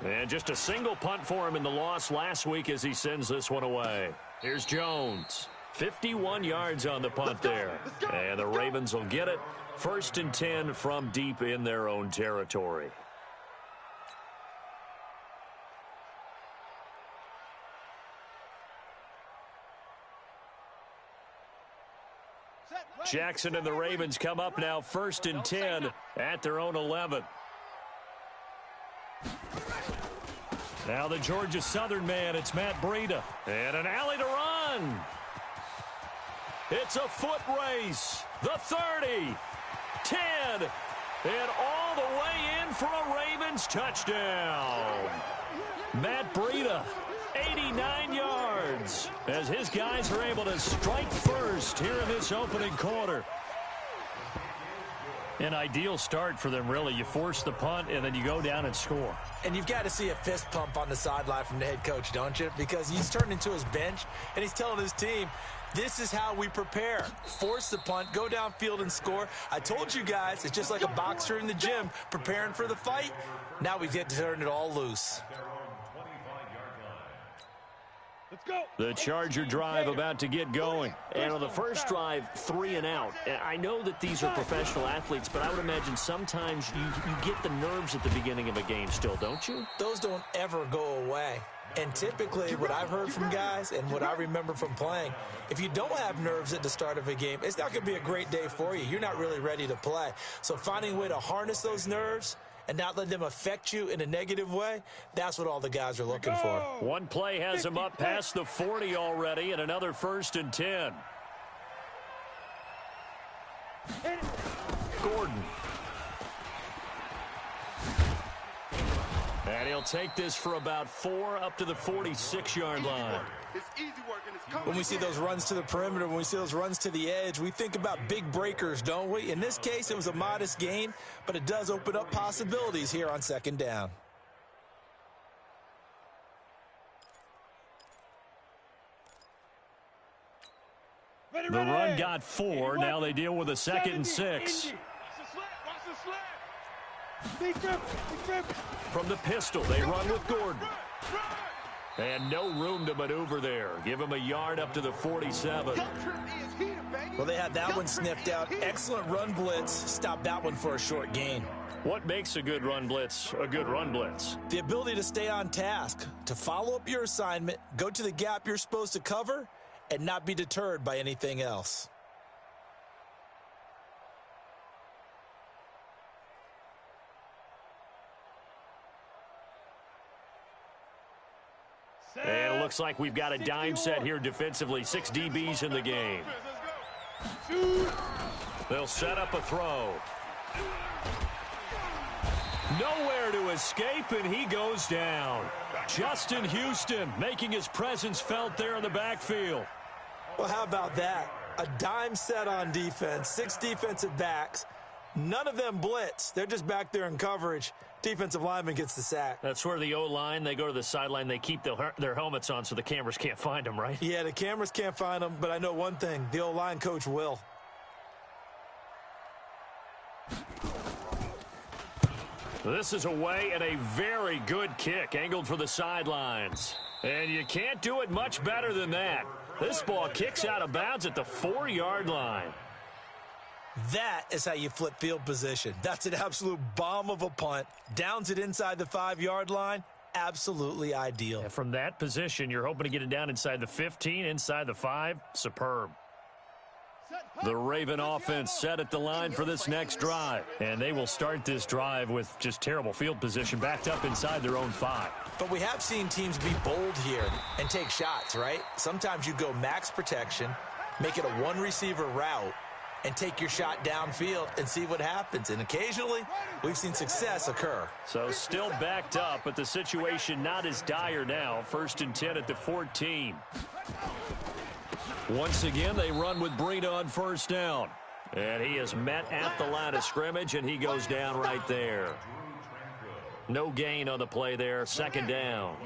And just a single punt for him in the loss last week as he sends this one away. Here's Jones. 51 yards on the punt there. And the Ravens will get it. 1st and 10 from deep in their own territory. Jackson and the Ravens come up now 1st and 10 at their own 11. Now the Georgia Southern man, it's Matt Breida. And an alley to run. It's a foot race. The 30, 10, and all the way in for a Ravens touchdown. Matt Breida, 89 yards, as his guys are able to strike first here in this opening quarter. An ideal start for them, really. You force the punt, and then you go down and score. And you've got to see a fist pump on the sideline from the head coach, don't you? Because he's turned into his bench, and he's telling his team, this is how we prepare. Force the punt, go downfield and score. I told you guys, it's just like a boxer in the gym preparing for the fight. Now we get to turn it all loose. Let's go. The Charger drive about to get going. And on the first drive, 3 and out. I know that these are professional athletes, but I would imagine sometimes you get the nerves at the beginning of a game still, don't you? Those don't ever go away. And typically, what I've heard from guys and what I remember from playing, if you don't have nerves at the start of a game, it's not going to be a great day for you. You're not really ready to play. So finding a way to harness those nerves and not let them affect you in a negative way, that's what all the guys are looking for. One play has him up past the 40 already, and another 1st and 10. Gordon. And he'll take this for about 4 up to the 46-yard line. When we see those runs to the perimeter, when we see those runs to the edge, we think about big breakers, don't we? In this case, it was a modest gain, but it does open up possibilities here on 2nd down. The run got 4. Now they deal with a 2nd and 6. From the pistol, they run with Gordon. And no room to maneuver there. Give him a yard up to the 47. Well, they had that one sniffed out. Excellent run blitz. Stopped that one for a short gain. What makes a good run blitz a good run blitz? The ability to stay on task, to follow up your assignment, go to the gap you're supposed to cover, and not be deterred by anything else. And it looks like we've got a dime set here defensively. 6 DBs in the game. They'll set up a throw. Nowhere to escape, and he goes down. Justin Houston making his presence felt there in the backfield. Well, how about that? A dime set on defense, 6 defensive backs. None of them blitz. They're just back there in coverage. Defensive lineman gets the sack. That's where the O-line, they go to the sideline, they keep their helmets on so the cameras can't find them, right? Yeah, the cameras can't find them, but I know one thing. The O-line coach will. This is away and a very good kick, angled for the sidelines. And you can't do it much better than that. This ball kicks out of bounds at the 4-yard line. That is how you flip field position. That's an absolute bomb of a punt. Downs it inside the 5-yard line. Absolutely ideal. And from that position, you're hoping to get it down inside the 15, inside the 5. Superb. The Raven offense set at the line for this next drive. And they will start this drive with just terrible field position, backed up inside their own 5. But we have seen teams be bold here and take shots, right? Sometimes you go max protection, make it a one-receiver route, and take your shot downfield and see what happens. And occasionally, we've seen success occur. So still backed up, but the situation not as dire now. 1st and 10 at the 14. Once again, they run with Breida on 1st down. And he is met at the line of scrimmage, and he goes down right there. No gain on the play there. 2nd down.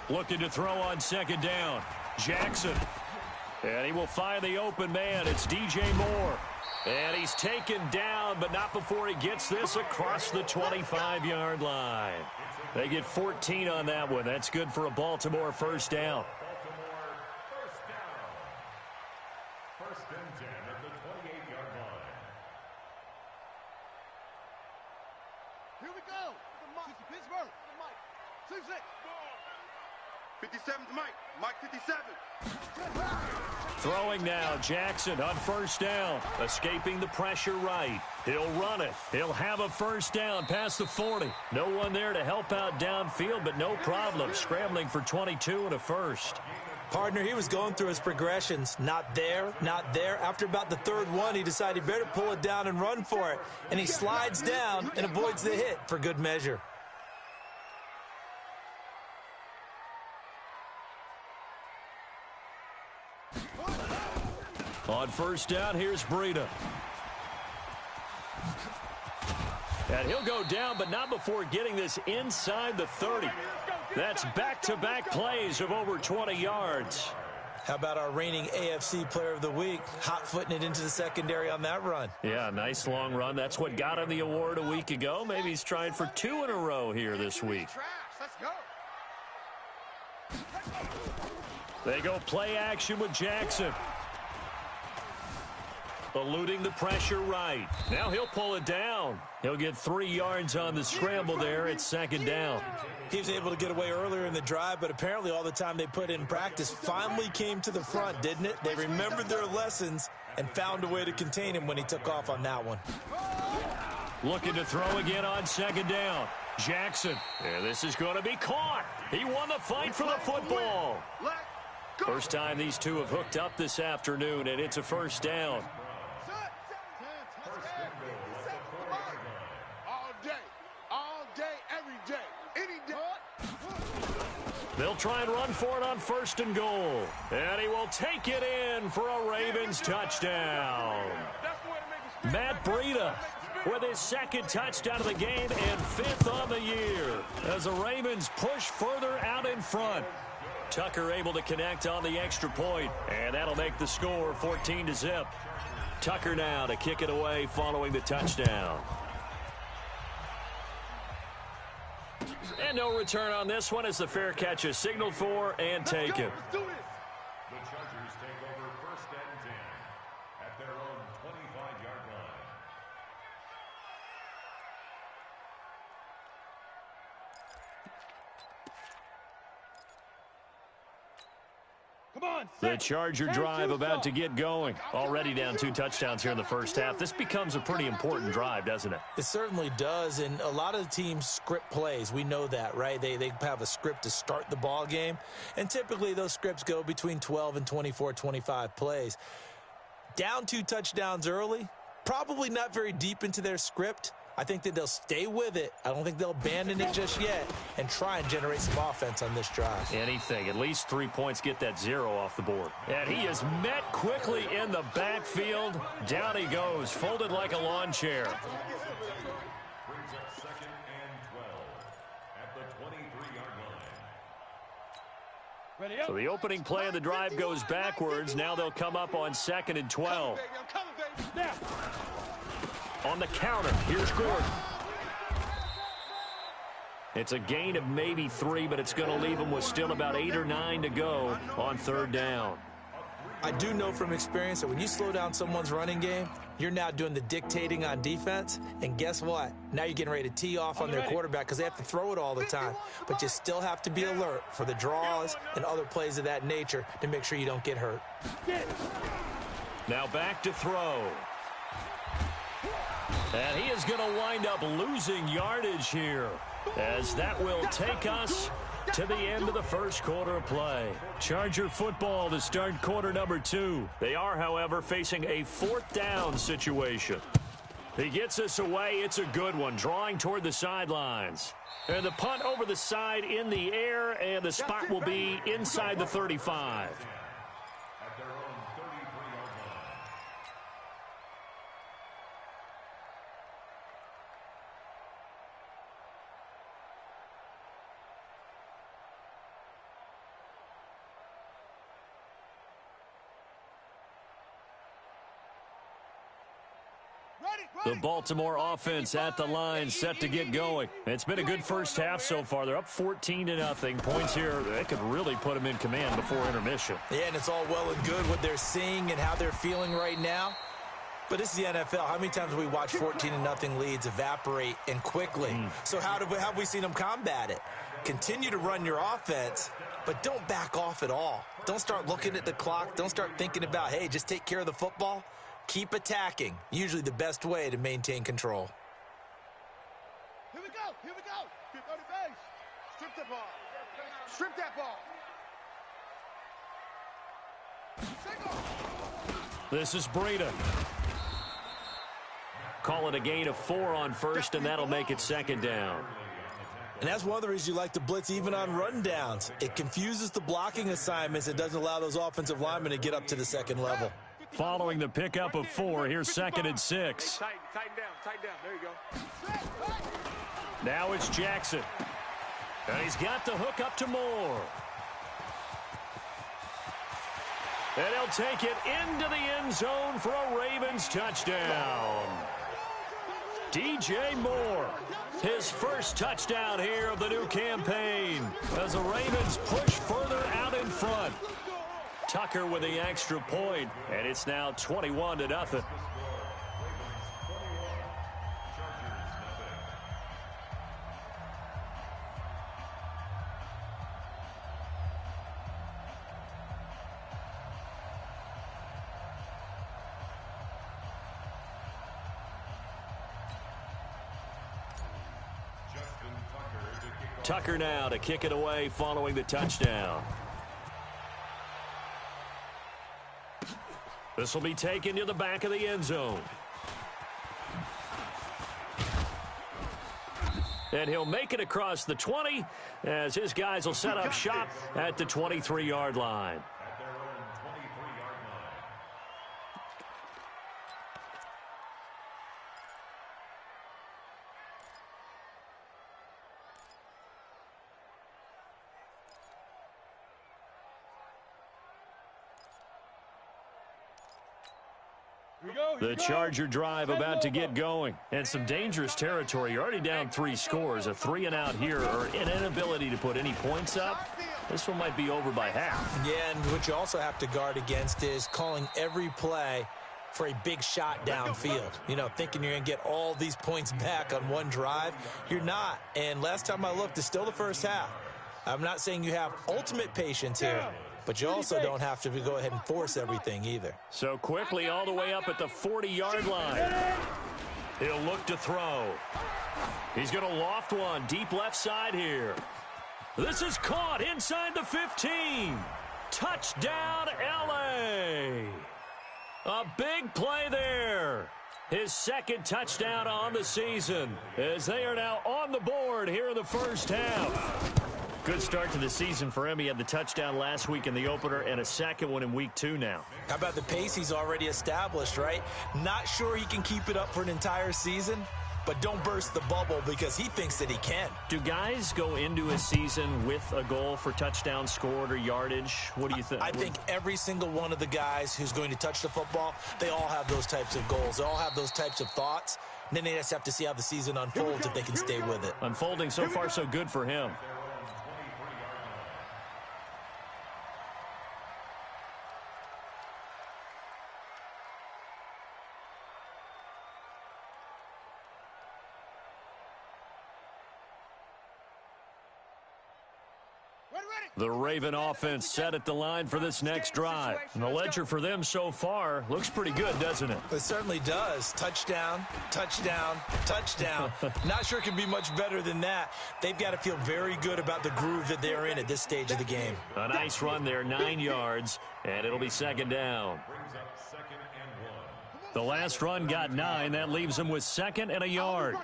Looking to throw on 2nd down. Jackson. And he will find the open man. It's DJ Moore. And he's taken down, but not before he gets this across the 25-yard line. They get 14 on that one. That's good for a Baltimore first down. First and 10 at the 28-yard line. Here we go. Pittsburgh. 57's Mike. Mike 57. Throwing now, Jackson on first down. Escaping the pressure right. He'll run it. He'll have a first down past the 40. No one there to help out downfield, but no problem. Scrambling for 22 and a first. Partner, he was going through his progressions. Not there, not there. After about the third one, he decided he better pull it down and run for it. And he slides down and avoids the hit for good measure. On first down, here's Breida. And he'll go down, but not before getting this inside the 30. That's back-to-back plays of over 20 yards. How about our reigning AFC Player of the Week, hot-footing it into the secondary on that run? Yeah, nice long run. That's what got him the award a week ago. Maybe he's trying for 2 in a row here this week. Let's go. They go play action with Jackson. Eluding the pressure right. Now he'll pull it down. He'll get 3 yards on the scramble there. It's second down. He was able to get away earlier in the drive, but apparently all the time they put in practice finally came to the front, didn't it? They remembered their lessons and found a way to contain him when he took off on that one. Looking to throw again on second down. Jackson. Yeah, this is going to be caught. He won the fight for the football. First time these two have hooked up this afternoon, and it's a first down. They'll try and run for it on first and goal. And he will take it in for a Ravens touchdown. Matt Breida with his second touchdown of the game and 5th on the year as the Ravens push further out in front. Tucker able to connect on the extra point, and that'll make the score 14-0. Tucker now to kick it away following the touchdown. And no return on this one as the fair catch is signaled for and taken. The Chargers take over first and 10 at their own 25-yard line. The Charger drive about to get going. Already down 2 touchdowns here in the first half. This becomes a pretty important drive, doesn't it? It certainly does, and a lot of teams script plays. We know that, right? They have a script to start the ball game, and typically those scripts go between 12 and 24, 25 plays. Down 2 touchdowns early, probably not very deep into their script. I think that they'll stay with it. I don't think they'll abandon it just yet and try and generate some offense on this drive. Anything. At least 3 points, get that 0 off the board. And he is met quickly in the backfield. Down he goes, folded like a lawn chair. Brings up second and 12 at the 23-yard line. So the opening play of the drive goes backwards. Now they'll come up on second and 12. On the counter, here's Gordon. It's a gain of maybe 3, but it's going to leave them with still about 8 or 9 to go on third down. I do know from experience that when you slow down someone's running game, you're now doing the dictating on defense, and guess what? Now you're getting ready to tee off on their quarterback because they have to throw it all the time. But you still have to be alert for the draws and other plays of that nature to make sure you don't get hurt. Now back to throw. And he is going to wind up losing yardage here, as that will take us to the end of the first quarter of play. Charger football to start quarter number 2. They are, however, facing a 4th down situation. He gets us away. It's a good one, drawing toward the sidelines. And the punt over the side in the air, and the spot will be inside the 35. At their own 33-yard line. The Baltimore offense at the line, set to get going. It's been a good first half so far. They're up 14-0. Points here, they could really put them in command before intermission. Yeah, and it's all well and good what they're seeing and how they're feeling right now. But this is the NFL. How many times have we watched 14-0 leads evaporate and quickly? So how have we seen them combat it? Continue to run your offense, but don't back off at all. Don't start looking at the clock. Don't start thinking about, hey, just take care of the football. Keep attacking. Usually the best way to maintain control. Here we go. Here we go. Get on the base. Strip the ball. Strip that ball. This is Breida. Call it a gain of 4 on first, and that'll make it second down. And that's one of the reasons you like to blitz even on rundowns. It confuses the blocking assignments. It doesn't allow those offensive linemen to get up to the second level. Following the pickup of 4, here's 2nd and 6. Tighten down. There you go. Now it's Jackson. And he's got the hook up to Moore. And he'll take it into the end zone for a Ravens touchdown. DJ Moore, his first touchdown here of the new campaign as the Ravens push further out in front. Tucker with the extra point, and it's now 21-0. Tucker now to kick it away following the touchdown. This will be taken to the back of the end zone. And he'll make it across the 20 as his guys will set up shop at the 23-yard line. The Charger drive about to get going. And some dangerous territory. You're already down 3 scores. A 3-and-out here or an inability to put any points up. This one might be over by half. Yeah, and what you also have to guard against is calling every play for a big shot downfield. You know, thinking you're going to get all these points back on one drive. You're not. And last time I looked, it's still the first half. I'm not saying you have ultimate patience here, but you also don't have to go ahead and force everything either. So quickly all the way up at the 40-yard line. He'll look to throw. He's going to loft one deep left side here. This is caught inside the 15. Touchdown, L.A. A big play there. His second touchdown on the season as they are now on the board here in the first half. Good start to the season for him. He had the touchdown last week in the opener and a second one in week 2 now. How about the pace he's already established, right? Not sure he can keep it up for an entire season, but don't burst the bubble because he thinks that he can. Do guys go into a season with a goal for touchdown scored or yardage? What do you think? I think every single one of the guys who's going to touch the football, they all have those types of goals. They all have those types of thoughts. And then they just have to see how the season unfolds if they can stay with it. Unfolding so far so good for him. The Raven offense set at the line for this next drive. And the ledger for them so far looks pretty good, doesn't it? It certainly does. Touchdown, touchdown, touchdown. Not sure it can be much better than that. They've got to feel very good about the groove that they're in at this stage of the game. A nice run there, 9 yards, and it'll be second down. The last run got 9. That leaves them with 2nd and a yard.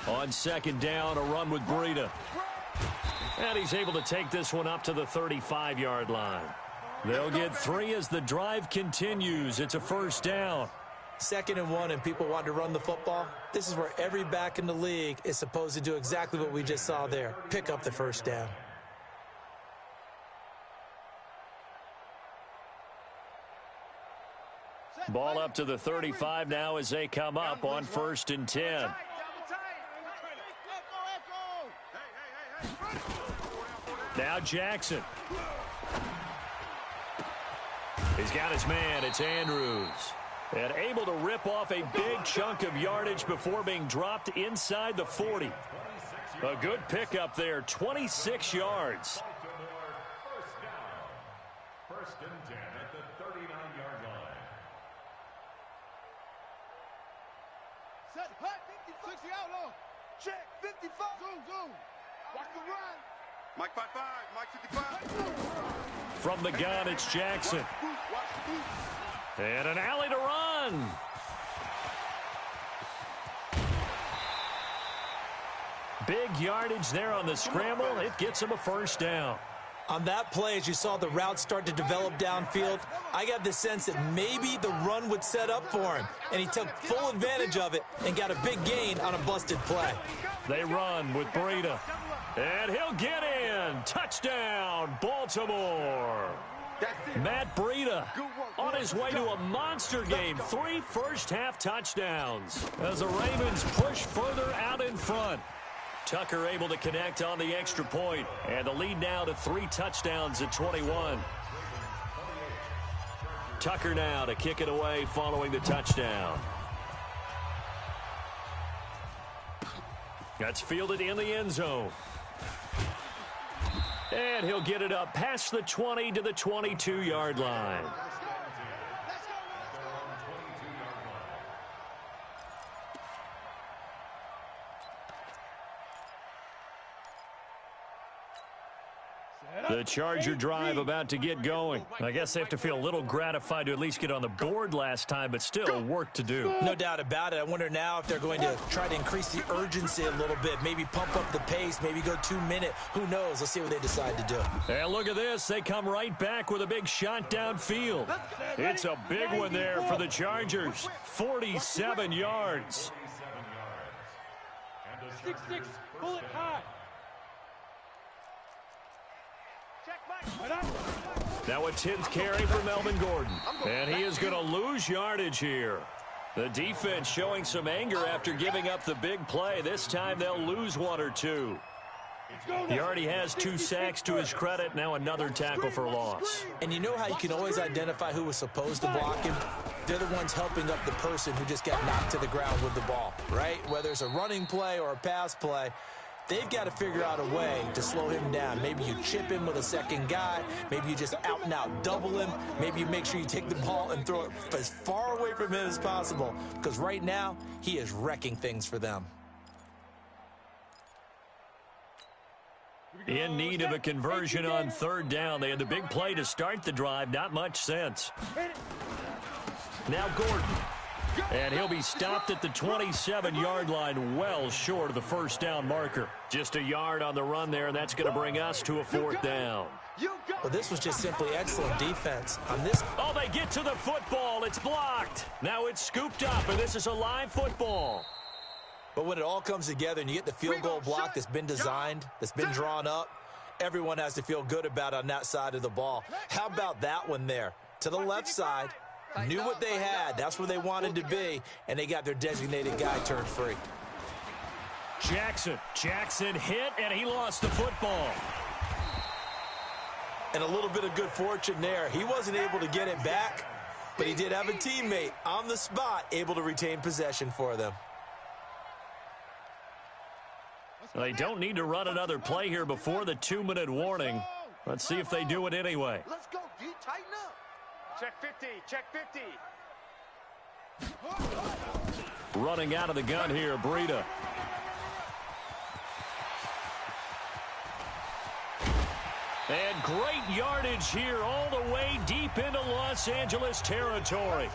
On second down, a run with Breida. And he's able to take this one up to the 35-yard line. They'll get 3 as the drive continues. It's a first down. 2nd and 1, and people want to run the football. This is where every back in the league is supposed to do exactly what we just saw there. Pick up the first down. Ball up to the 35 now as they come up on 1st and 10. Now Jackson. He's got his man. It's Andrews. And able to rip off a big chunk of yardage before being dropped inside the 40. A good pickup there, 26 yards. First and 10 at the 39-yard line. Set, hut, 60 outlaw. Check, 55. Zoom. Watch the run. Mike 5-5, Mike 55. From the gun, it's Jackson. And an alley to run. Big yardage there on the scramble. It gets him a first down. On that play, as you saw the route start to develop downfield, I got the sense that maybe the run would set up for him, and he took full advantage of it and got a big gain on a busted play. They run with Breida, and he'll get in. Touchdown, Baltimore. Matt Breida on his way to a monster game. 3 first-half touchdowns as the Ravens push further out in front. Tucker able to connect on the extra point, and the lead now to 3 touchdowns at 21. Tucker now to kick it away following the touchdown. That's fielded in the end zone. And he'll get it up past the 20 to the 22-yard line. The Charger drive about to get going. I guess they have to feel a little gratified to at least get on the board last time, but still work to do. No doubt about it. I wonder now if they're going to try to increase the urgency a little bit, maybe pump up the pace, maybe go 2-minute. Who knows? Let's see what they decide to do. And look at this. They come right back with a big shot downfield. It's a big one there for the Chargers. 47 yards. 6-6, pull it high. Now a 10th carry for Melvin Gordon. And he is going to lose yardage here. The defense showing some anger after giving up the big play. This time they'll lose 1 or 2. He already has 2 sacks to his credit. Now another tackle for loss. And you know how you can always identify who was supposed to block him? They're the ones helping up the person who just got knocked to the ground with the ball, right? Whether it's a running play or a pass play, they've got to figure out a way to slow him down. Maybe you chip him with a second guy. Maybe you just out and out double him. Maybe you make sure you take the ball and throw it as far away from him as possible. Because right now, he is wrecking things for them. In need of a conversion on 3rd down. They had the big play to start the drive. Not much sense. Now Gordon. And he'll be stopped at the 27-yard line, well short of the first down marker. Just a yard on the run there, and that's going to bring us to a 4th down. Well, this was just simply excellent defense. On this. Oh, they get to the football. It's blocked. Now it's scooped up, and this is a live football. But when it all comes together and you get the field goal block that's been designed, that's been drawn up, everyone has to feel good about it on that side of the ball. How about that one there? To the left side. Knew what they had. That's where they wanted to be, and they got their designated guy turned free. Jackson hit, and he lost the football. And a little bit of good fortune there. He wasn't able to get it back, but he did have a teammate on the spot able to retain possession for them. They don't need to run another play here before the 2-minute warning. Let's see if they do it anyway. Let's go, D. Tighten up. Check 50. Check 50. Running out of the gun here, Breida. And great yardage here all the way deep into Los Angeles territory.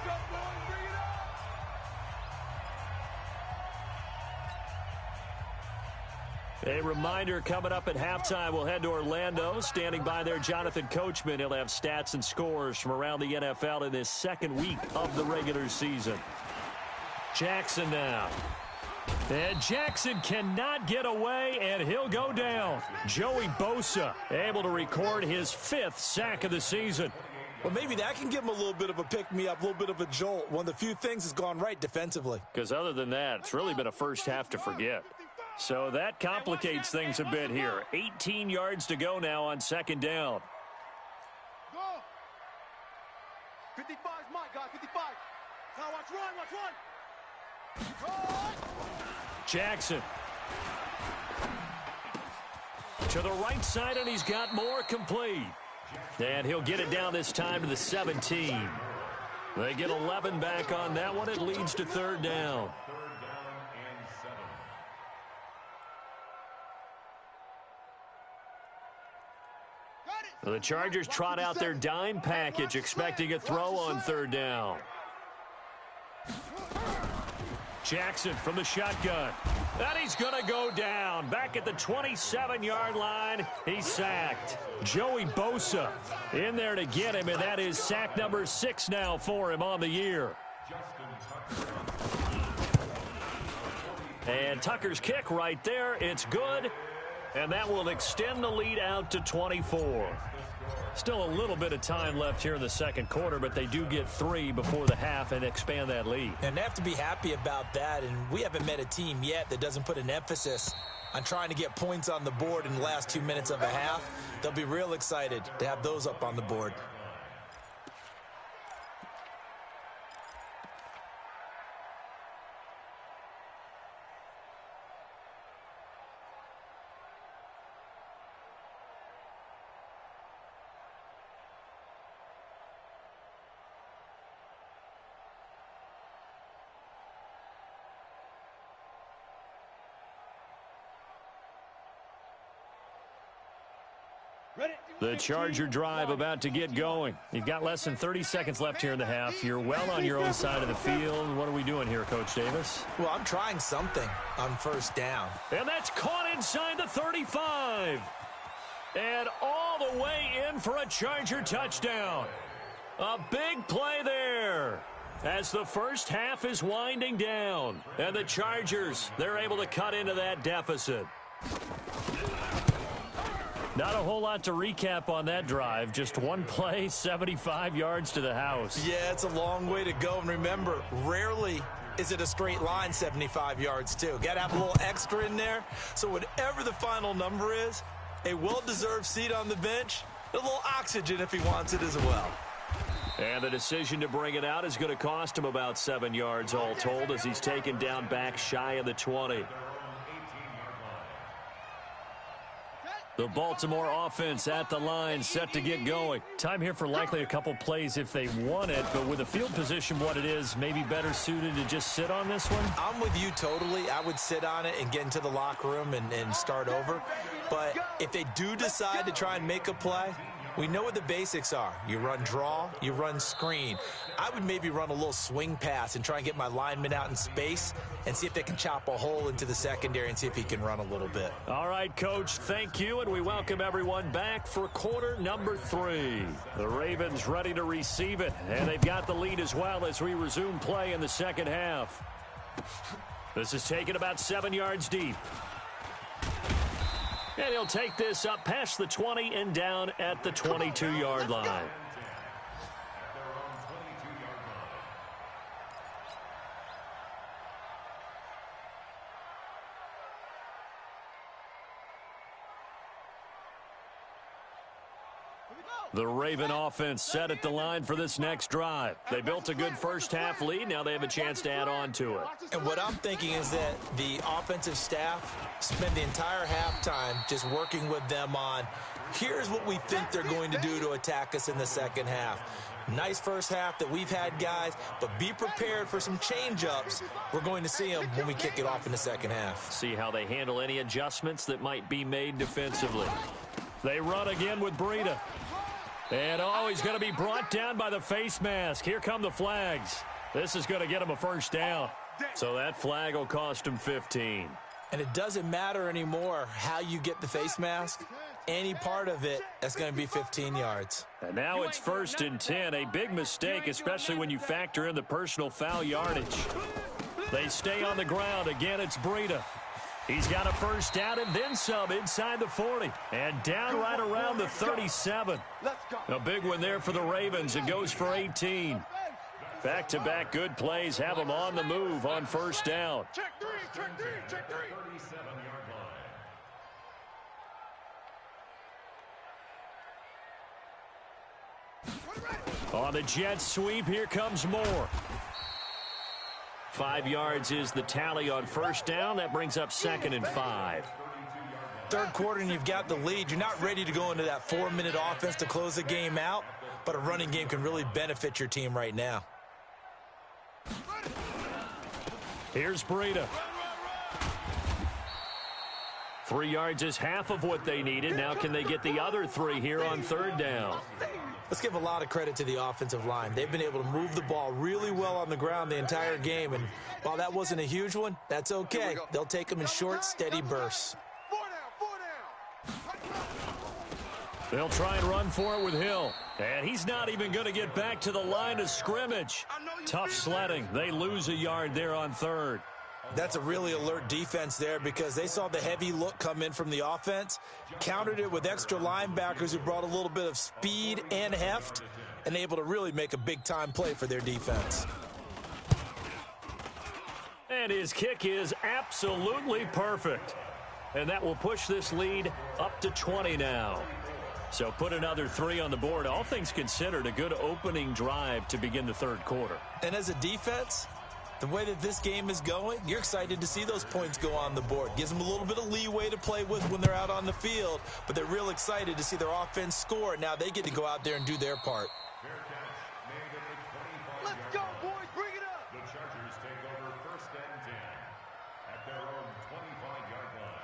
A reminder, coming up at halftime, we'll head to Orlando. Standing by there, Jonathan Coachman. He'll have stats and scores from around the NFL in this 2nd week of the regular season. Jackson now. And Jackson cannot get away, and he'll go down. Joey Bosa able to record his 5th sack of the season. Well, maybe that can give him a little bit of a pick-me-up, a little bit of a jolt. One of the few things that's gone right defensively. Because other than that, it's really been a first half to forget. So that complicates things a bit here. 18 yards to go now on second down. Go. 55's Mike, guys, 55. Now watch run. Jackson. To the right side, and he's got more complete. And he'll get it down this time to the 17. They get 11 back on that one. It leads to third down. The Chargers trot out their dime package, expecting a throw on third down. Jackson from the shotgun. And he's going to go down. Back at the 27-yard line, he's sacked. Joey Bosa in there to get him, and that is sack number 6 now for him on the year. And Tucker's kick right there. It's good, and that will extend the lead out to 24. Still a little bit of time left here in the second quarter, but they do get 3 before the half and expand that lead. And they have to be happy about that, and we haven't met a team yet that doesn't put an emphasis on trying to get points on the board in the last 2 minutes of a half. They'll be real excited to have those up on the board. The Charger drive about to get going. You've got less than 30 seconds left here in the half. You're well on your own side of the field. What are we doing here, Coach Davis? Well, I'm trying something on first down. And that's caught inside the 35. And all the way in for a Charger touchdown. A big play there as the first half is winding down. And the Chargers, they're able to cut into that deficit. Not a whole lot to recap on that drive. Just one play, 75 yards to the house. Yeah, it's a long way to go. And remember, rarely is it a straight line 75 yards, too. Got to have a little extra in there. So whatever the final number is, a well-deserved seat on the bench, a little oxygen if he wants it as well. And the decision to bring it out is going to cost him about 7 yards all told as he's taken down back shy of the 20. The Baltimore offense at the line, set to get going. Time here for likely a couple plays if they want it, but with the field position what it is, maybe better suited to just sit on this one? I'm with you totally. I would sit on it and get into the locker room and start over. But if they do decide to try and make a play, we know what the basics are. You run draw, you run screen. I would maybe run a little swing pass and try and get my lineman out in space and see if they can chop a hole into the secondary and see if he can run a little bit. All right, Coach, thank you, and we welcome everyone back for quarter number 3. The Ravens ready to receive it, and they've got the lead as well as we resume play in the second half. This is taken about 7 yards deep. And he'll take this up past the 20 and down at the 22-yard line. The Raven offense set at the line for this next drive. They built a good first half lead. Now they have a chance to add on to it. And what I'm thinking is that the offensive staff spend the entire halftime just working with them on, here's what we think they're going to do to attack us in the second half. Nice first half that we've had, guys, but be prepared for some change-ups. We're going to see them when we kick it off in the second half. See how they handle any adjustments that might be made defensively. They run again with Breida. And he's going to be brought down by the face mask. Here come the flags. This is going to get him a first down. So that flag will cost him 15. And it doesn't matter anymore how you get the face mask. Any part of it, that's going to be 15 yards. And now it's 1st and 10. A big mistake, especially when you factor in the personal foul yardage. They stay on the ground. Again, it's Breida. He's got a first down and then some inside the 40. And down right around the 37. A big one there for the Ravens. It goes for 18. Back-to-back good plays have them on the move on first down. Check three, check three, check three. 37-yard line. On the jet sweep, here comes more. 5 yards is the tally on first down. That brings up 2nd and 5. Third quarter and you've got the lead. You're not ready to go into that 4-minute offense to close the game out, but a running game can really benefit your team right now. Here's Breida. 3 yards is half of what they needed. Now can they get the other 3 here on third down? Let's give a lot of credit to the offensive line. They've been able to move the ball really well on the ground the entire game, and while that wasn't a huge one, that's okay. They'll take them in short, steady bursts. 4 down. They'll try and run for it with Hill. And he's not even going to get back to the line of scrimmage. Tough sledding. They lose a yard there on third. That's a really alert defense there because they saw the heavy look come in from the offense, countered it with extra linebackers who brought a little bit of speed and heft, and able to really make a big-time play for their defense. And his kick is absolutely perfect. And that will push this lead up to 20 now. So put another 3 on the board. All things considered, a good opening drive to begin the third quarter. And as a defense, the way that this game is going, you're excited to see those points go on the board. Gives them a little bit of leeway to play with when they're out on the field, but they're real excited to see their offense score. Now they get to go out there and do their part. Let's go, boys. Bring it up. The Chargers take over 1st and 10 at their own 25-yard line.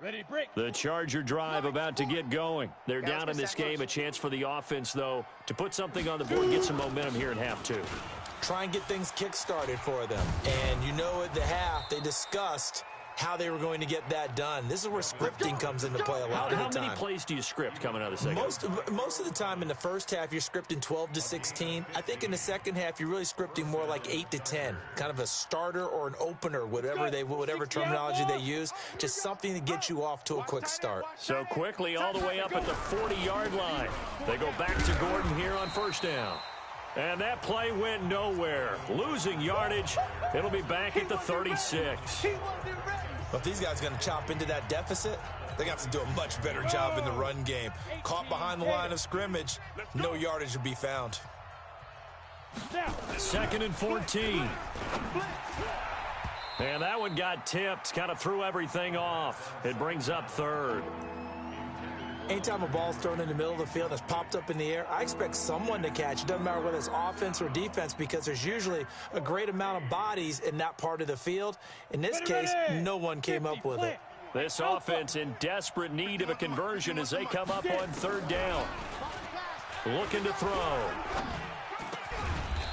Ready, break. The Charger drive about to get going. They're down in this game. A chance for the offense, though, to put something on the board, get some momentum here in half 2. Try and get things kick-started for them. And you know at the half, they discussed how they were going to get that done. This is where scripting comes into play a lot of the time. How many plays do you script coming out of the second? Most of the time in the first half, you're scripting 12 to 16. I think in the second half, you're really scripting more like 8 to 10. Kind of a starter or an opener, whatever terminology they use. Just something to get you off to a quick start. So quickly all the way up at the 40-yard line. They go back to Gordon here on first down. And that play went nowhere. Losing yardage. It'll be back at the 36. But if these guys are going to chop into that deficit, they're going to have to do a much better job in the run game. Caught behind the line of scrimmage, no yardage to be found. 2nd and 14. And that one got tipped, kind of threw everything off. It brings up third. Anytime a ball's thrown in the middle of the field that's popped up in the air, I expect someone to catch. It doesn't matter whether it's offense or defense because there's usually a great amount of bodies in that part of the field. In this case, no one came up with it. This offense in desperate need of a conversion as they come up on third down. Looking to throw.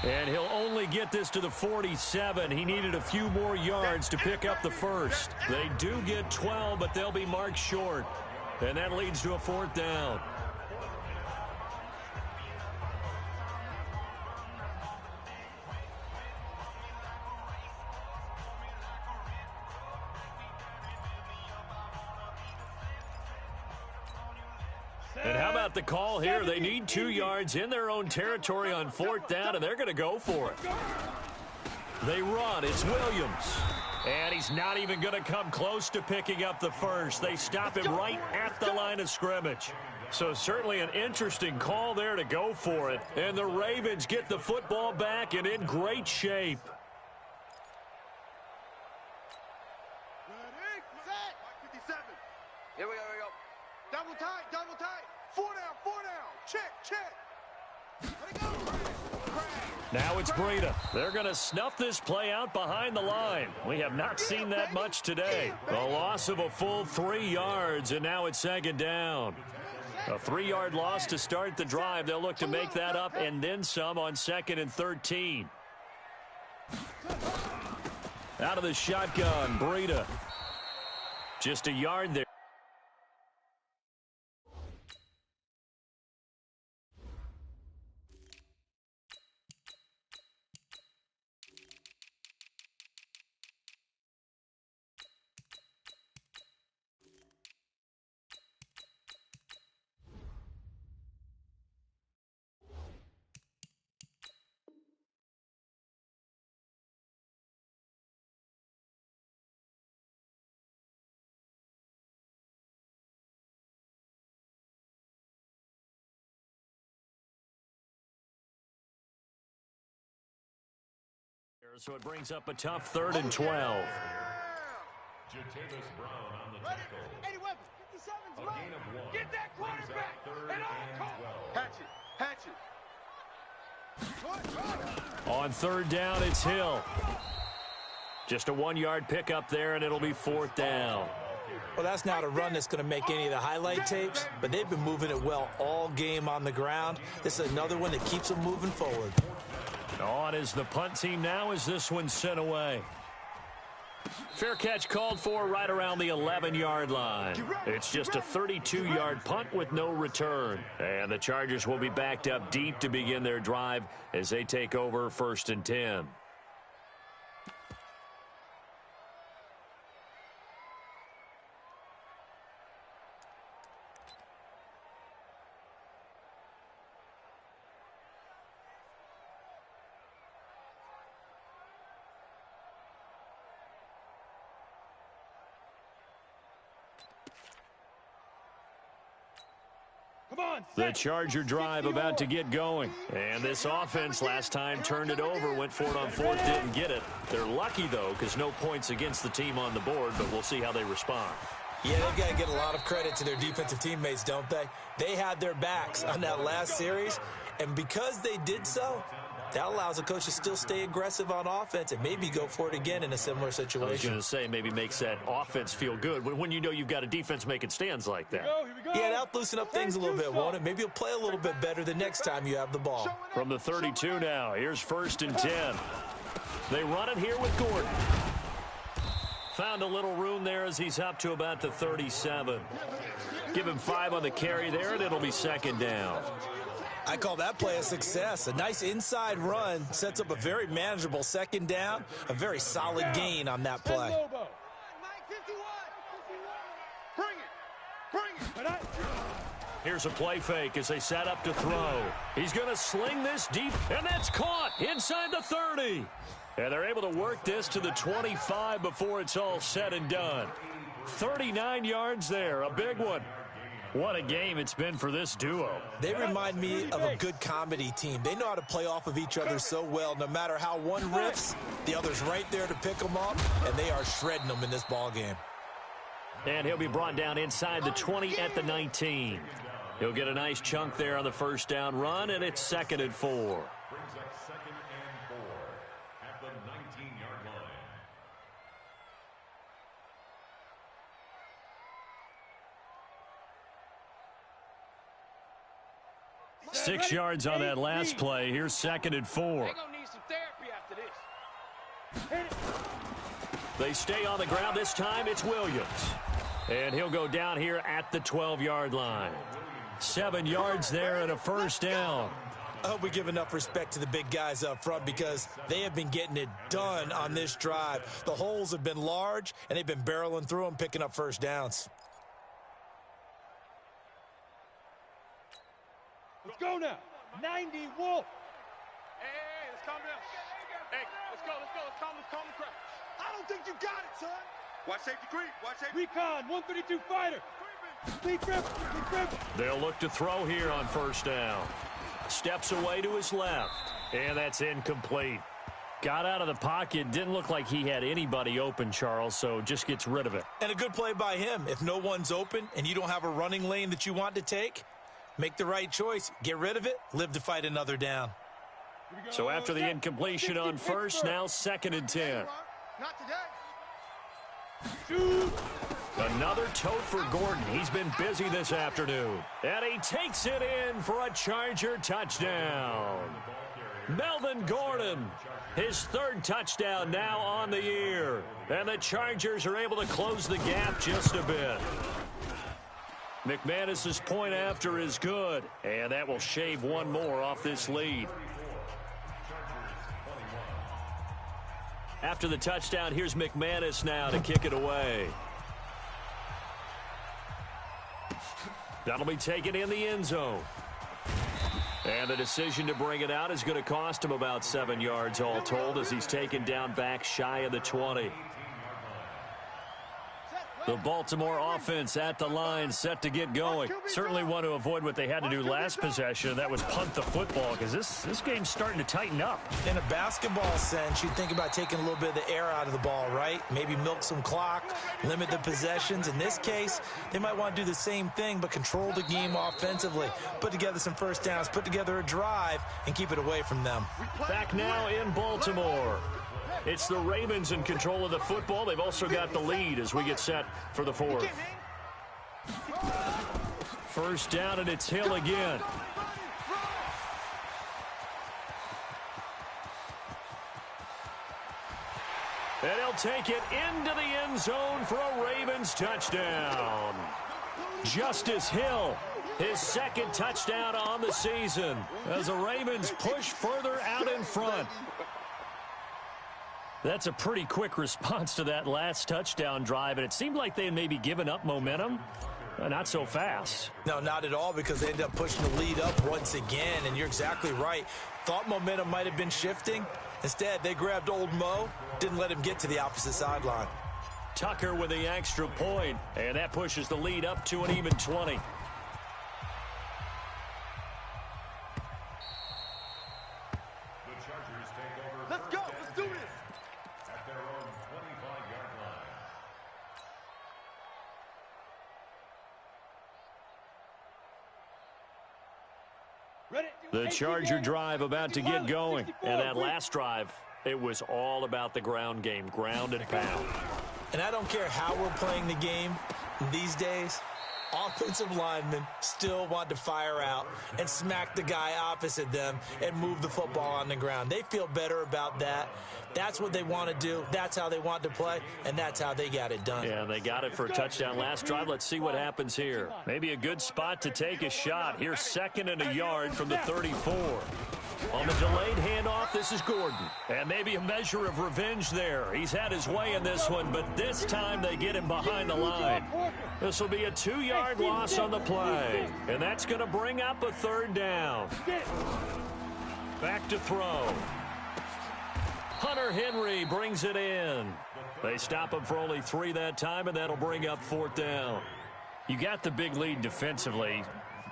And he'll only get this to the 47. He needed a few more yards to pick up the first. They do get 12, but they'll be marked short. And that leads to a 4th down. And how about the call here? They need 2 yards in their own territory on 4th down, and they're going to go for it. They run. It's Williams. And he's not even going to come close to picking up the first. They stop him right at the line of scrimmage. So certainly an interesting call there to go for it. And the Ravens get the football back and in great shape. Ready, set. 57. Here we go. Double tight. 4 down. Check. Ready, go. Now it's Breida. They're going to snuff this play out behind the line. We have not seen that much today. A loss of a full 3 yards, and now it's 2nd down. A 3-yard loss to start the drive. They'll look to make that up and then some on 2nd and 13. Out of the shotgun, Breida. Just a yard there. So it brings up a tough 3rd and 12. Jatavis Brown on the tackle. 81, 57's A right. gain of 1. Get that quarterback. Third And and all 12. Hatch it. On 3rd down, it's Hill. Just a 1-yard pickup there, and it'll be 4th down. Well, that's not a run that's going to make any of the highlight tapes, but they've been moving it well all game on the ground. This is another one that keeps them moving forward. On is the punt team now as this one's sent away. Fair catch called for right around the 11-yard line. It's just a 32-yard punt with no return. And the Chargers will be backed up deep to begin their drive as they take over 1st and 10. The Charger drive about to get going. And this offense last time turned it over, went for it on 4th, didn't get it. They're lucky, though, because no points against the team on the board, but we'll see how they respond. Yeah, they've got to get a lot of credit to their defensive teammates, don't they? They had their backs on that last series, and because they did so, that allows the coach to still stay aggressive on offense and maybe go for it again in a similar situation. I was going to say, maybe makes that offense feel good when you know you've got a defense making stands like that. Yeah, that'll loosen up things a little bit, won't it? Maybe you'll play a little bit better the next time you have the ball. From the 32 now, here's 1st and 10. They run it here with Gordon. Found a little room there as he's up to about the 37. Give him 5 on the carry there, and it'll be 2nd down. I call that play a success. A nice inside run sets up a very manageable 2nd down, a very solid gain on that play. Bring it. Here's a play fake as they set up to throw. He's going to sling this deep, and that's caught inside the 30. And they're able to work this to the 25 before it's all said and done. 39 yards there, a big one. What a game it's been for this duo. They remind me of a good comedy team. They know how to play off of each other so well. No matter how one riffs, the other's right there to pick them up, and they are shredding them in this ball game. And he'll be brought down inside the 20 at the 19. He'll get a nice chunk there on the 1st down run, and it's 2nd and 4. Brings up 2nd and 4 at the 19-yard line. 6 yards on that last play. Here's 2nd and 4. They're going to need some therapy after this. They stay on the ground. This time it's Williams. And he'll go down here at the 12-yard line. 7 yards there and a 1st down. I hope we give enough respect to the big guys up front because they have been getting it done on this drive. The holes have been large, and they've been barreling through them, picking up 1st downs. Let's go now. 90 Wolf. Hey, let's calm down. Hey, let's go. Let's calm the crowd. I don't think you got it, son. Watch safety creep. Watch safety. Recon, 132 fighter. Lead grip. They'll look to throw here on 1st down. Steps away to his left. And that's incomplete. Got out of the pocket. Didn't look like he had anybody open, Charles, so just gets rid of it. And a good play by him. If no one's open and you don't have a running lane that you want to take, make the right choice. Get rid of it. Live to fight another down. So after the incompletion on 1st, now 2nd and 10. Not today. Another tote for Gordon. He's been busy this afternoon. And he takes it in for a Charger touchdown. Melvin Gordon, his 3rd touchdown now on the year. And the Chargers are able to close the gap just a bit. McManus's point after is good. And that will shave one more off this lead. After the touchdown, here's McManus now to kick it away. That'll be taken in the end zone. And the decision to bring it out is going to cost him about 7 yards all told as he's taken down back shy of the 20. The Baltimore offense at the line, set to get going. Certainly want to avoid what they had to do last possession. That was punt the football, because this game's starting to tighten up. In a basketball sense, you think about taking a little bit of the air out of the ball, right? Maybe milk some clock, limit the possessions. In this case, they might want to do the same thing, but control the game offensively. Put together some first downs, put together a drive, and keep it away from them. Back now in Baltimore. It's the Ravens in control of the football. They've also got the lead as we get set for the fourth. First down, and it's Hill again. And he'll take it into the end zone for a Ravens touchdown. Justice Hill, his second touchdown on the season as the Ravens push further out in front. That's a pretty quick response to that last touchdown drive, and it seemed like they had maybe given up momentum. Not so fast. No, not at all, because they ended up pushing the lead up once again, and you're exactly right. Thought momentum might have been shifting. Instead, they grabbed old Mo, didn't let him get to the opposite sideline. Tucker with the extra point, and that pushes the lead up to an even 20. Let's go. Let's do this. At their own 25-yard line. The Charger drive about to get going. And that last drive, it was all about the ground game, ground and pound. And I don't care how we're playing the game these days, offensive linemen still want to fire out and smack the guy opposite them and move the football on the ground. They feel better about that. That's what they want to do. That's how they want to play, and that's how they got it done. Yeah, they got it for a touchdown last drive. Let's see what happens here. Maybe a good spot to take a shot. Here's 2nd and a yard from the 34. On the delayed handoff, this is Gordon. And maybe a measure of revenge there. He's had his way in this one, but this time they get him behind the line. This will be a 2-yard loss on the play. And that's going to bring up a 3rd down. Back to throw. Hunter Henry brings it in. They stop him for only 3 that time, and that'll bring up 4th down. You got the big lead defensively.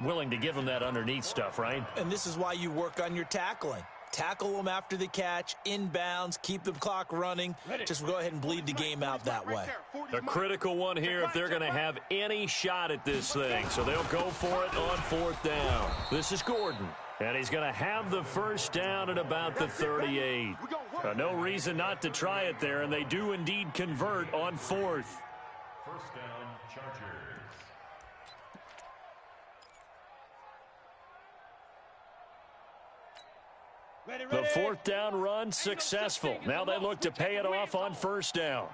Willing to give them that underneath stuff, right? And this is why you work on your tackling. Tackle them after the catch, inbounds, keep the clock running. Just go ahead and bleed the game out that way. A critical one here if they're going to have any shot at this thing. So they'll go for it on 4th down. This is Gordon. And he's going to have the first down at about the 38. No reason not to try it there, and they do indeed convert on 4th. First down, Chargers. The 4th down run successful. Now they look to pay it off on 1st down.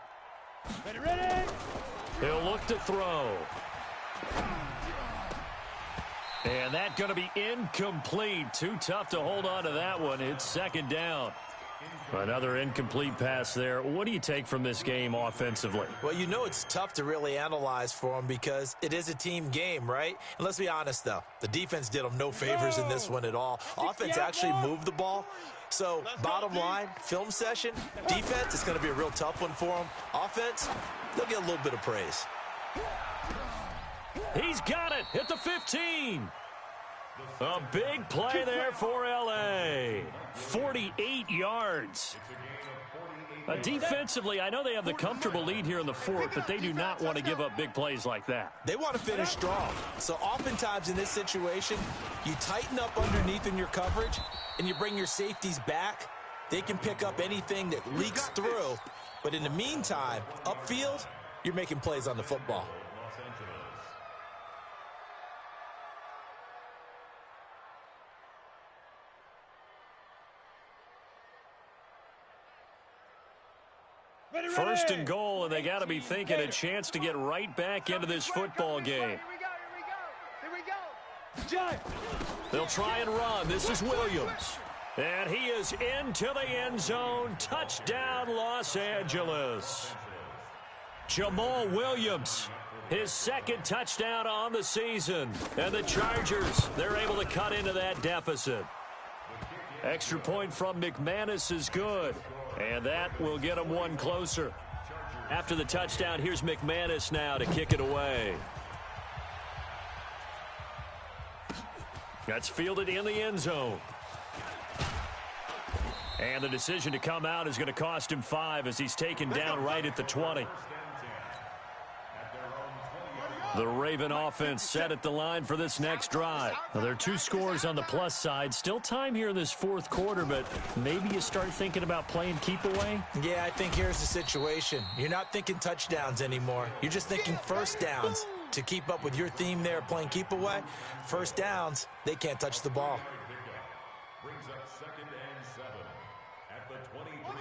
He'll look to throw. And that's going to be incomplete. Too tough to hold on to that one. It's 2nd down. Another incomplete pass there. What do you take from this game offensively? Well, you know it's tough to really analyze for them because it is a team game, right? And let's be honest, though. The defense did them no favors in this one at all. Offense actually moved the ball. So, bottom line, film session, defense, it's going to be a real tough one for them. Offense, they'll get a little bit of praise. He's got it at the 15. A big play there for L.A. 48 yards. Defensively, I know they have the comfortable lead here in the 4th, but they do not want to give up big plays like that. They want to finish strong. So oftentimes in this situation, you tighten up underneath in your coverage, and you bring your safeties back. They can pick up anything that leaks through. But in the meantime, upfield, you're making plays on the football. First and goal, and they got to be thinking a chance to get right back into this football game. Here we go. They'll try and run. This is Williams. And he is into the end zone. Touchdown, Los Angeles. Jamal Williams, his 2nd touchdown on the season. And the Chargers, they're able to cut into that deficit. Extra point from McManus is good. And that will get them one closer. After the touchdown, here's McManus now to kick it away. That's fielded in the end zone. And the decision to come out is going to cost him 5 as he's taken down right at the 20. The Raven offense set at the line for this next drive. Now, there are 2 scores on the plus side. Still time here in this fourth quarter, but maybe you start thinking about playing keep away? Yeah, I think here's the situation. You're not thinking touchdowns anymore. You're just thinking first downs. To keep up with your theme there playing keep away, first downs, they can't touch the ball.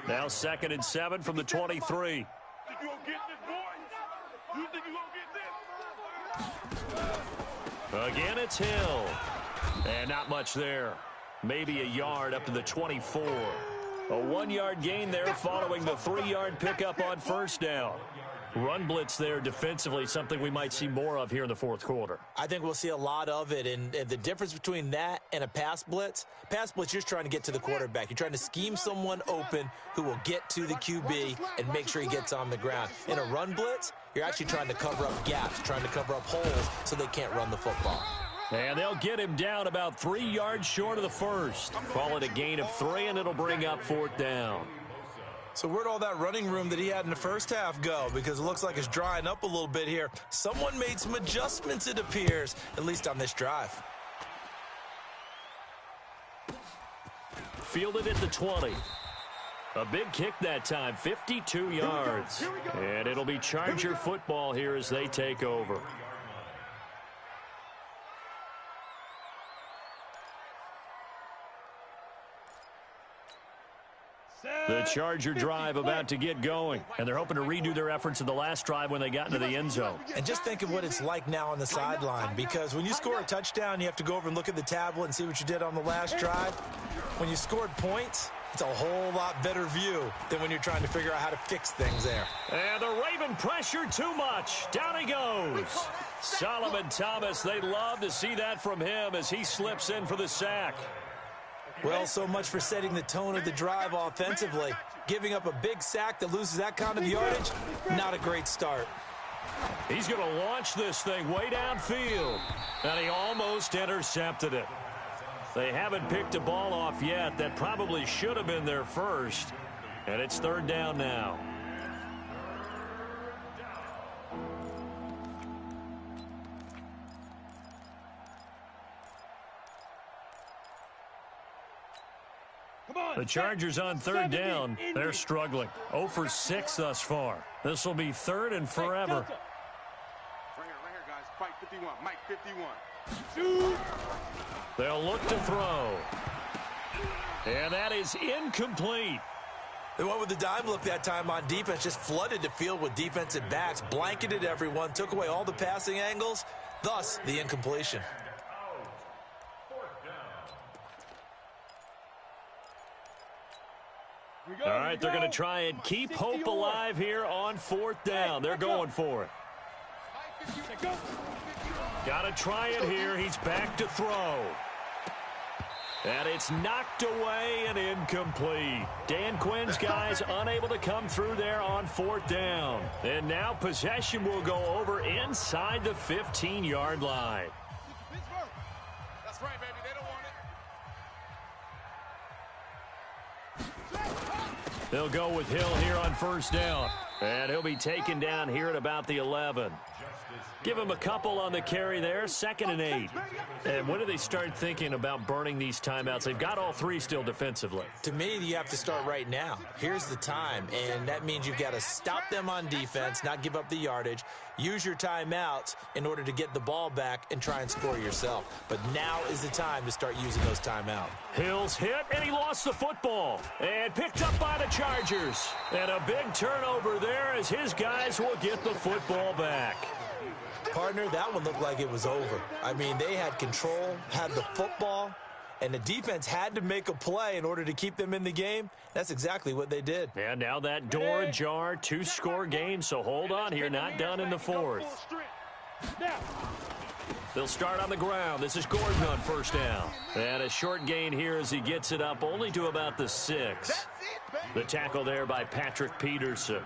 Now 2nd and 7 from the 23. You gonna get this, boy? You think you gonna get this? Again, it's Hill. And not much there. Maybe a yard up to the 24. A 1-yard gain there following the 3-yard pickup on first down. Run blitz there defensively, something we might see more of here in the fourth quarter. I think we'll see a lot of it, and the difference between that and a pass blitz, you're just trying to get to the quarterback. You're trying to scheme someone open who will get to the QB and make sure he gets on the ground. In a run blitz, you're actually trying to cover up gaps, trying to cover up holes so they can't run the football. And they'll get him down about 3 yards short of the first. Call it a gain of 3, and it'll bring up 4th down. So where'd all that running room that he had in the first half go? Because it looks like it's drying up a little bit here. Someone made some adjustments, it appears, at least on this drive. Fielded at the 20. A big kick that time, 52 yards. And it'll be Charger football here as they take over. The Charger drive about to get going, and they're hoping to redo their efforts in the last drive when they got into the end zone. And just think of what it's like now on the sideline, because when you score a touchdown, you have to go over and look at the tablet and see what you did on the last drive. When you scored points, it's a whole lot better view than when you're trying to figure out how to fix things there. And the Raven pressure too much. Down he goes. Solomon Thomas, they love to see that from him as he slips in for the sack. Well, so much for setting the tone of the drive offensively. Giving up a big sack that loses that kind of yardage, not a great start. He's going to launch this thing way downfield, and he almost intercepted it. They haven't picked a ball off yet. That probably should have been their first, and it's 3rd down now. The Chargers on 3rd down. They're struggling. 0 for 6 thus far. This will be 3rd and forever. Right here, guys. Fight 51. Mike 51. They'll look to throw. And that is incomplete. They went with the dime look that time on defense, just flooded the field with defensive backs, blanketed everyone, took away all the passing angles, thus the incompletion. All right, they're going to try and keep hope alive here on 4th down. They're going for it. Got to try it here. He's back to throw. And it's knocked away and incomplete. Dan Quinn's guys unable to come through there on 4th down. And now possession will go over inside the 15-yard line. That's right, baby. They don't want it. They'll go with Hill here on 1st down. And he'll be taken down here at about the 11. Give him a couple on the carry there, 2nd and 8. And when do they start thinking about burning these timeouts? They've got all 3 still defensively. To me, you have to start right now. Here's the time, and that means you've got to stop them on defense, not give up the yardage, use your timeouts in order to get the ball back and try and score yourself. But now is the time to start using those timeouts. Hill's hit, and he lost the football. And picked up by the Chargers. And a big turnover there as his guys will get the football back. Partner, that one looked like it was over. I mean, they had control, had the football, and the defense had to make a play in order to keep them in the game. That's exactly what they did. And now that door ajar, 2-score game, so hold on here, not done in the 4th. They'll start on the ground. This is Gordon on 1st down. And a short gain here as he gets it up only to about the 6. The tackle there by Patrick Peterson.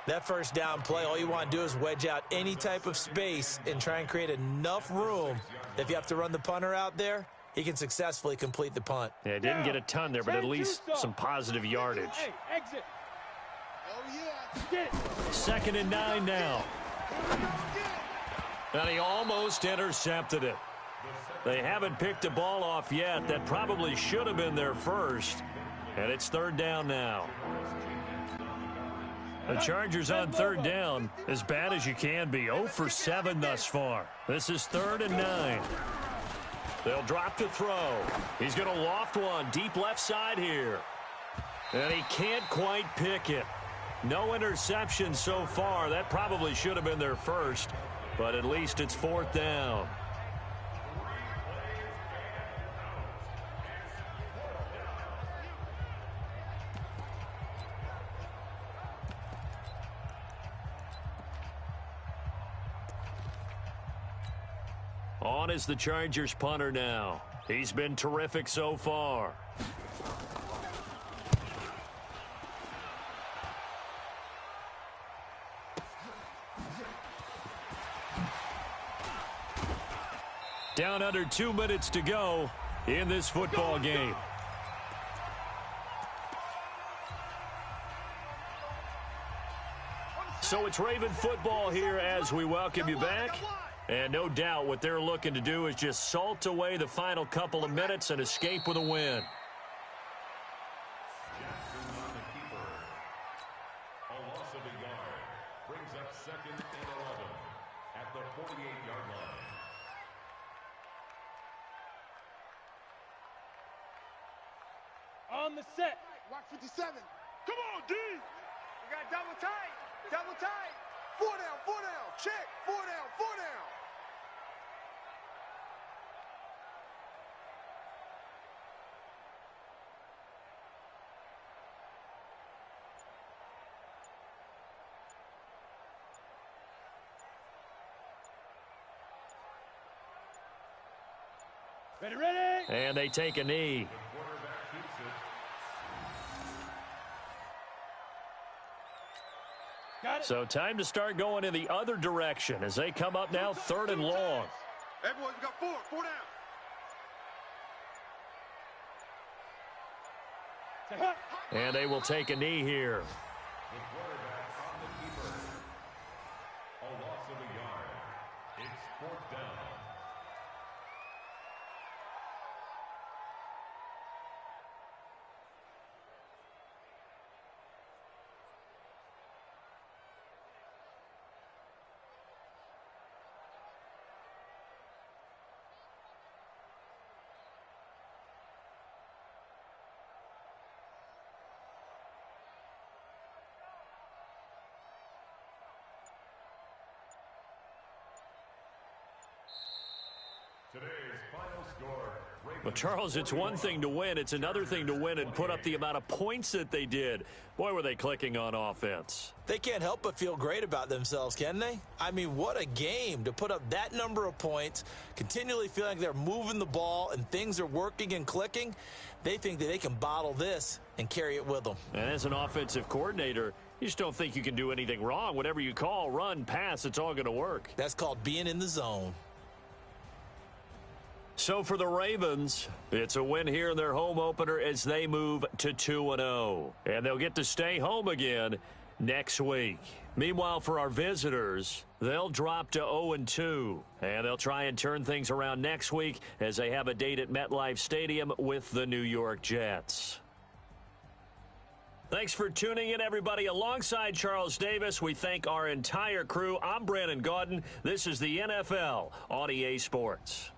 That first down play, all you want to do is wedge out any type of space and try and create enough room. If you have to run the punter out there, he can successfully complete the punt. Yeah, didn't get a ton there, but at least some positive yardage. Hey, exit. Oh, yeah. Get it. 2nd and 9 now. And he almost intercepted it. They haven't picked the ball off yet. That probably should have been their first. And it's 3rd down now. The Chargers on 3rd down, as bad as you can be. 0 for 7 thus far. This is 3rd and 9. They'll drop the throw. He's going to loft one deep left side here. And he can't quite pick it. No interception so far. That probably should have been their first, but at least it's 4th down. On is the Chargers punter now. He's been terrific so far. Down under 2 minutes to go in this football game. So it's Raven football here as we welcome you back. And no doubt what they're looking to do is just salt away the final couple of minutes and escape with a win. A loss of a yard brings up 2nd and 11 at the 48-yard line. On the set. Watch 57. Come on, D. We got double tight. Double tight. 4 down, 4 down. Check. 4 down, 4 down. Ready, ready. And they take a knee. Quarterback keeps it. Got it. So time to start going in the other direction as they come up now 3rd and long. Hey, boys, we got 4. 4 down. Say, hut. And they will take a knee here. The quarterback on the keeper. A loss of a yard. It's 4th down. Today's final score. Well, Charles, it's one thing to win. It's another thing to win and put up the amount of points that they did. Boy, were they clicking on offense. They can't help but feel great about themselves, can they? I mean, what a game to put up that number of points, continually feeling like they're moving the ball and things are working and clicking. They think that they can bottle this and carry it with them. And as an offensive coordinator, you just don't think you can do anything wrong. Whatever you call, run, pass, it's all going to work. That's called being in the zone. So for the Ravens, it's a win here in their home opener as they move to 2-0. And they'll get to stay home again next week. Meanwhile, for our visitors, they'll drop to 0-2. And they'll try and turn things around next week as they have a date at MetLife Stadium with the New York Jets. Thanks for tuning in, everybody. Alongside Charles Davis, we thank our entire crew. I'm Brandon Gaudin. This is the NFL on EA Sports.